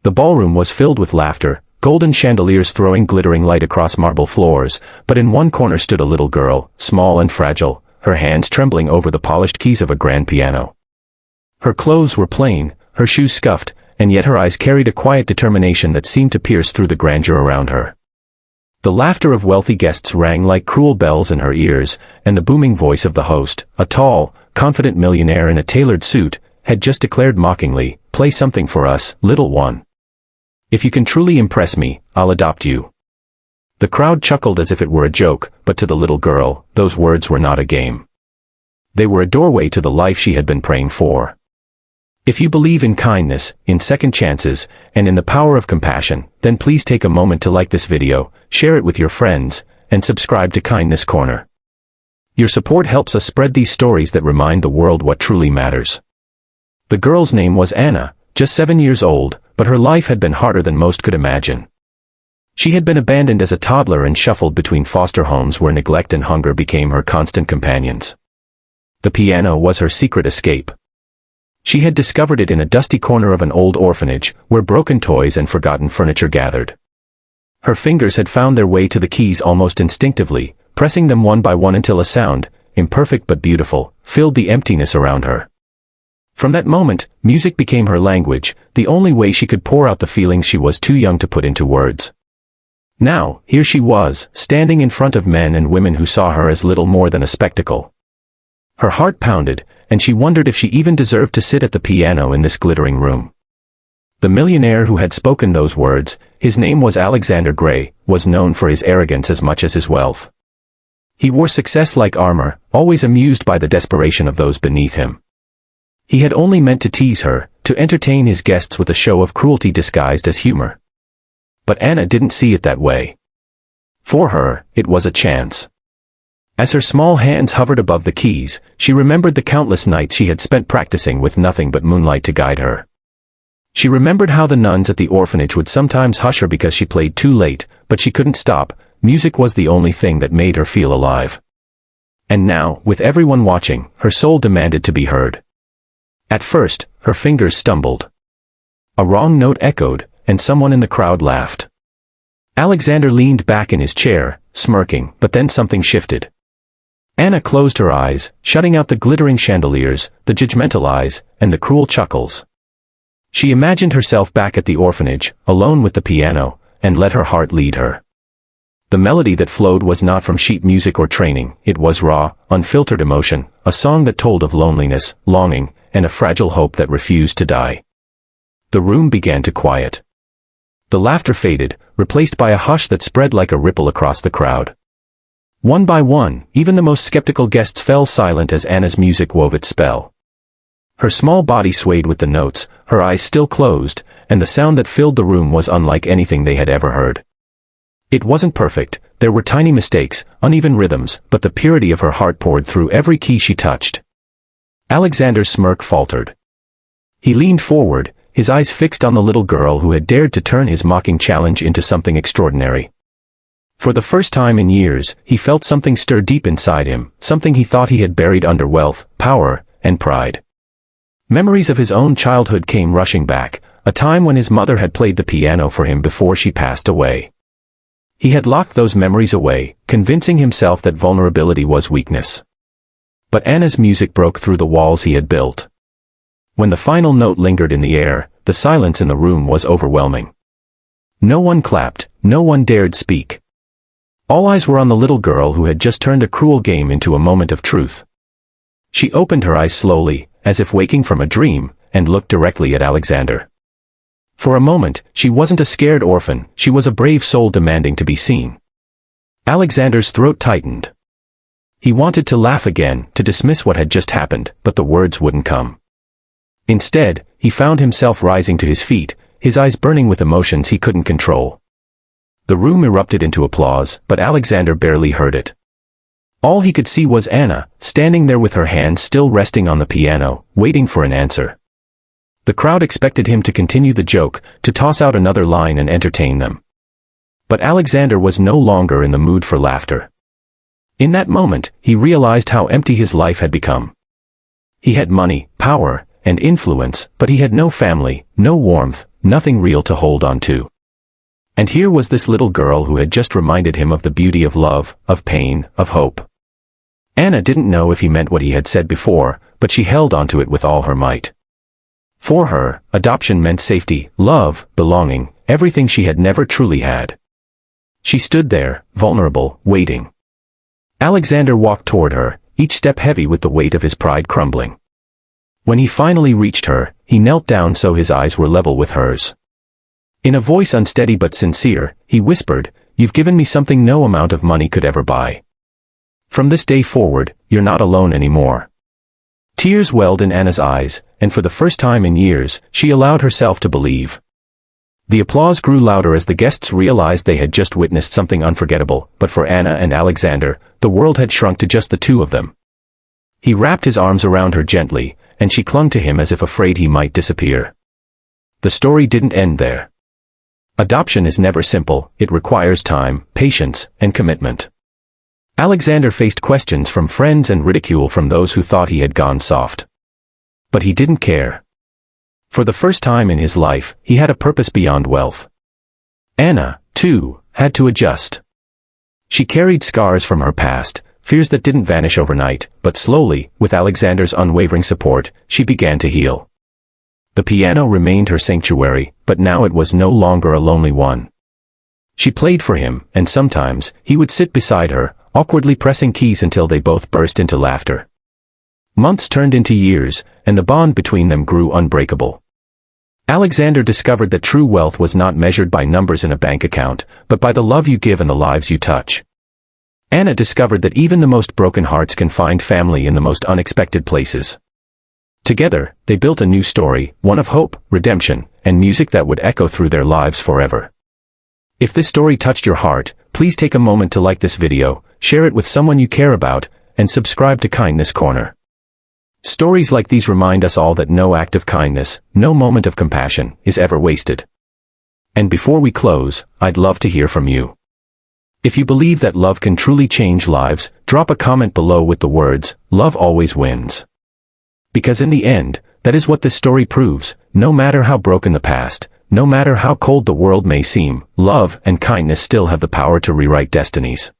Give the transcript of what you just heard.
The ballroom was filled with laughter, golden chandeliers throwing glittering light across marble floors, but in one corner stood a little girl, small and fragile, her hands trembling over the polished keys of a grand piano. Her clothes were plain, her shoes scuffed, and yet her eyes carried a quiet determination that seemed to pierce through the grandeur around her. The laughter of wealthy guests rang like cruel bells in her ears, and the booming voice of the host, a tall, confident millionaire in a tailored suit, had just declared mockingly, "Play something for us, little one. If you can truly impress me, I'll adopt you." The crowd chuckled as if it were a joke, but to the little girl, those words were not a game. They were a doorway to the life she had been praying for. If you believe in kindness, in second chances, and in the power of compassion, then please take a moment to like this video, share it with your friends, and subscribe to Kindness Corner. Your support helps us spread these stories that remind the world what truly matters. The girl's name was Anna, just 7 years old, but her life had been harder than most could imagine. She had been abandoned as a toddler and shuffled between foster homes where neglect and hunger became her constant companions. The piano was her secret escape. She had discovered it in a dusty corner of an old orphanage, where broken toys and forgotten furniture gathered. Her fingers had found their way to the keys almost instinctively, pressing them one by one until a sound, imperfect but beautiful, filled the emptiness around her. From that moment, music became her language, the only way she could pour out the feelings she was too young to put into words. Now, here she was, standing in front of men and women who saw her as little more than a spectacle. Her heart pounded, and she wondered if she even deserved to sit at the piano in this glittering room. The millionaire who had spoken those words, his name was Alexander Gray, was known for his arrogance as much as his wealth. He wore success like armor, always amused by the desperation of those beneath him. He had only meant to tease her, to entertain his guests with a show of cruelty disguised as humor. But Anna didn't see it that way. For her, it was a chance. As her small hands hovered above the keys, she remembered the countless nights she had spent practicing with nothing but moonlight to guide her. She remembered how the nuns at the orphanage would sometimes hush her because she played too late, but she couldn't stop. Music was the only thing that made her feel alive. And now, with everyone watching, her soul demanded to be heard. At first, her fingers stumbled. A wrong note echoed, and someone in the crowd laughed. Alexander leaned back in his chair, smirking, but then something shifted. Anna closed her eyes, shutting out the glittering chandeliers, the judgmental eyes, and the cruel chuckles. She imagined herself back at the orphanage, alone with the piano, and let her heart lead her. The melody that flowed was not from sheet music or training, it was raw, unfiltered emotion, a song that told of loneliness, longing, and a fragile hope that refused to die. The room began to quiet. The laughter faded, replaced by a hush that spread like a ripple across the crowd. One by one, even the most skeptical guests fell silent as Anna's music wove its spell. Her small body swayed with the notes, her eyes still closed, and the sound that filled the room was unlike anything they had ever heard. It wasn't perfect, there were tiny mistakes, uneven rhythms, but the purity of her heart poured through every key she touched. Alexander's smirk faltered. He leaned forward, his eyes fixed on the little girl who had dared to turn his mocking challenge into something extraordinary. For the first time in years, he felt something stir deep inside him, something he thought he had buried under wealth, power, and pride. Memories of his own childhood came rushing back, a time when his mother had played the piano for him before she passed away. He had locked those memories away, convincing himself that vulnerability was weakness. But Anna's music broke through the walls he had built. When the final note lingered in the air, the silence in the room was overwhelming. No one clapped, no one dared speak. All eyes were on the little girl who had just turned a cruel game into a moment of truth. She opened her eyes slowly, as if waking from a dream, and looked directly at Alexander. For a moment, she wasn't a scared orphan, she was a brave soul demanding to be seen. Alexander's throat tightened. He wanted to laugh again, to dismiss what had just happened, but the words wouldn't come. Instead, he found himself rising to his feet, his eyes burning with emotions he couldn't control. The room erupted into applause, but Alexander barely heard it. All he could see was Anna, standing there with her hands still resting on the piano, waiting for an answer. The crowd expected him to continue the joke, to toss out another line and entertain them. But Alexander was no longer in the mood for laughter. In that moment, he realized how empty his life had become. He had money, power, and influence, but he had no family, no warmth, nothing real to hold on to. And here was this little girl who had just reminded him of the beauty of love, of pain, of hope. Anna didn't know if he meant what he had said before, but she held onto it with all her might. For her, adoption meant safety, love, belonging, everything she had never truly had. She stood there, vulnerable, waiting. Alexander walked toward her, each step heavy with the weight of his pride crumbling. When he finally reached her, he knelt down so his eyes were level with hers. In a voice unsteady but sincere, he whispered, "You've given me something no amount of money could ever buy. From this day forward, you're not alone anymore." Tears welled in Anna's eyes, and for the first time in years, she allowed herself to believe. The applause grew louder as the guests realized they had just witnessed something unforgettable, but for Anna and Alexander, the world had shrunk to just the two of them. He wrapped his arms around her gently, and she clung to him as if afraid he might disappear. The story didn't end there. Adoption is never simple, it requires time, patience, and commitment. Alexander faced questions from friends and ridicule from those who thought he had gone soft. But he didn't care. For the first time in his life, he had a purpose beyond wealth. Anna, too, had to adjust. She carried scars from her past, fears that didn't vanish overnight, but slowly, with Alexander's unwavering support, she began to heal. The piano remained her sanctuary, but now it was no longer a lonely one. She played for him, and sometimes, he would sit beside her, awkwardly pressing keys until they both burst into laughter. Months turned into years, and the bond between them grew unbreakable. Alexander discovered that true wealth was not measured by numbers in a bank account, but by the love you give and the lives you touch. Anna discovered that even the most broken hearts can find family in the most unexpected places. Together, they built a new story, one of hope, redemption, and music that would echo through their lives forever. If this story touched your heart, please take a moment to like this video, share it with someone you care about, and subscribe to Kindness Corner. Stories like these remind us all that no act of kindness, no moment of compassion, is ever wasted. And before we close, I'd love to hear from you. If you believe that love can truly change lives, drop a comment below with the words, "Love always wins." Because in the end, that is what this story proves, no matter how broken the past, no matter how cold the world may seem, love and kindness still have the power to rewrite destinies.